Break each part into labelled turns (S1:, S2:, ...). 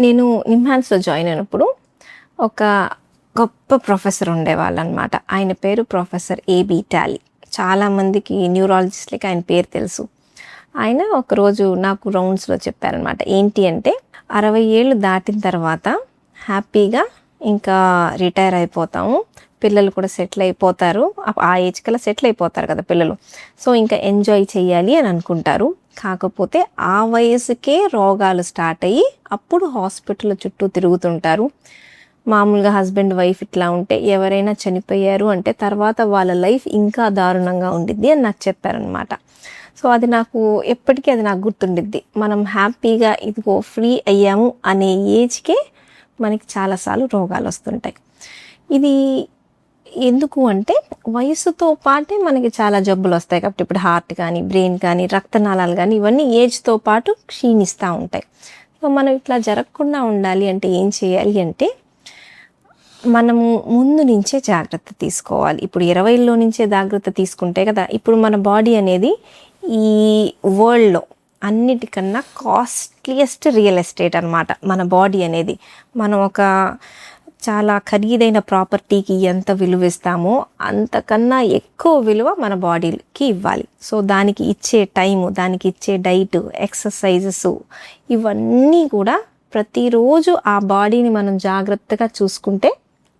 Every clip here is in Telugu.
S1: నేను నిమ్హాన్స్లో జాయిన్ అయినప్పుడు ఒక గొప్ప ప్రొఫెసర్ ఉండేవాళ్ళు అనమాట. ఆయన పేరు ప్రొఫెసర్ ఏబి టాలీ. చాలామందికి న్యూరాలజిస్ట్లకి ఆయన పేరు తెలుసు. ఆయన ఒకరోజు నాకు రౌండ్స్లో చెప్పారనమాట. ఏంటి అంటే 60 ఏళ్ళు దాటిన తర్వాత హ్యాపీగా ఇంకా రిటైర్ అయిపోతాము, పిల్లలు కూడా సెటిల్ అయిపోతారు, ఆ ఏజ్ కల్లా సెటిల్ అయిపోతారు కదా పిల్లలు. సో ఇంకా ఎంజాయ్ చేయాలి అని అనుకుంటారు. కాకపోతే ఆ వయసుకే రోగాలు స్టార్ట్ అయ్యి అప్పుడు హాస్పిటల్ చుట్టూ తిరుగుతుంటారు. మామూలుగా హస్బెండ్ వైఫ్ ఇట్లా ఉంటే ఎవరైనా చనిపోయారు అంటే తర్వాత వాళ్ళ లైఫ్ ఇంకా దారుణంగా ఉండిద్ది అని నాకు చెప్పారనమాట. సో అది నాకు ఎప్పటికీ అది నాకు గుర్తుండిద్ది. మనం హ్యాపీగా ఇదిగో ఫ్రీ అయ్యాము అనే ఏజ్కే మనకి చాలాసార్లు రోగాలు వస్తుంటాయి. ఇది ఎందుకు అంటే వయసుతో పాటే మనకి చాలా జబ్బులు వస్తాయి కాబట్టి ఇప్పుడు హార్ట్ కానీ బ్రెయిన్ కానీ రక్తనాళాలు కానీ ఇవన్నీ ఏజ్తో పాటు క్షీణిస్తూ ఉంటాయి. సో మనం ఇట్లా జరగకుండా ఉండాలి అంటే ఏం చేయాలి అంటే మనము ముందు నుంచే జాగ్రత్త తీసుకోవాలి. ఇప్పుడు 20లో నుంచే జాగ్రత్త తీసుకుంటే కదా ఇప్పుడు మన బాడీ అనేది ఈ వరల్డ్లో అన్నిటికన్నా కాస్ట్లీయెస్ట్ రియల్ ఎస్టేట్ అనమాట మన బాడీ అనేది. మనం ఒక చాలా ఖరీదైన ప్రాపర్టీకి ఎంత విలువ ఇస్తామో అంతకన్నా ఎక్కువ విలువ మన బాడీకి ఇవ్వాలి. సో దానికి ఇచ్చే టైము, దానికి ఇచ్చే డైట్, ఎక్సర్సైజెస్ ఇవన్నీ కూడా ప్రతిరోజు ఆ బాడీని మనం జాగ్రత్తగా చూసుకుంటే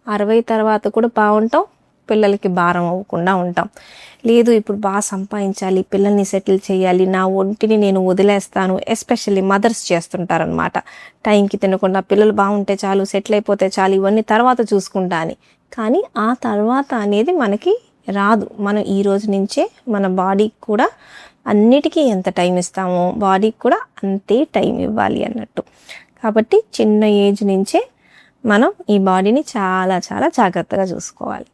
S1: 60 తర్వాత కూడా బాగుంటాం, పిల్లలకి భారం అవ్వకుండా ఉంటాం. లేదు ఇప్పుడు బాగా సంపాదించాలి, పిల్లల్ని సెటిల్ చేయాలి, నా ఒంటిని నేను వదిలేస్తాను, ఎస్పెషల్లీ మదర్స్ చేస్తుంటారనమాట. టైంకి తినకుండా పిల్లలు బాగుంటే చాలు, సెటిల్ అయిపోతే చాలు, ఇవన్నీ తర్వాత చూసుకుంటా అని. కానీ ఆ తర్వాత అనేది మనకి రాదు. మనం ఈ రోజు నుంచే మన బాడీకి కూడా అన్నిటికీ ఎంత టైం ఇస్తామో బాడీకి కూడా అంతే టైం ఇవ్వాలి అన్నట్టు. కాబట్టి చిన్న ఏజ్ నుంచే మనం ఈ బాడీని చాలా చాలా జాగ్రత్తగా చూసుకోవాలి.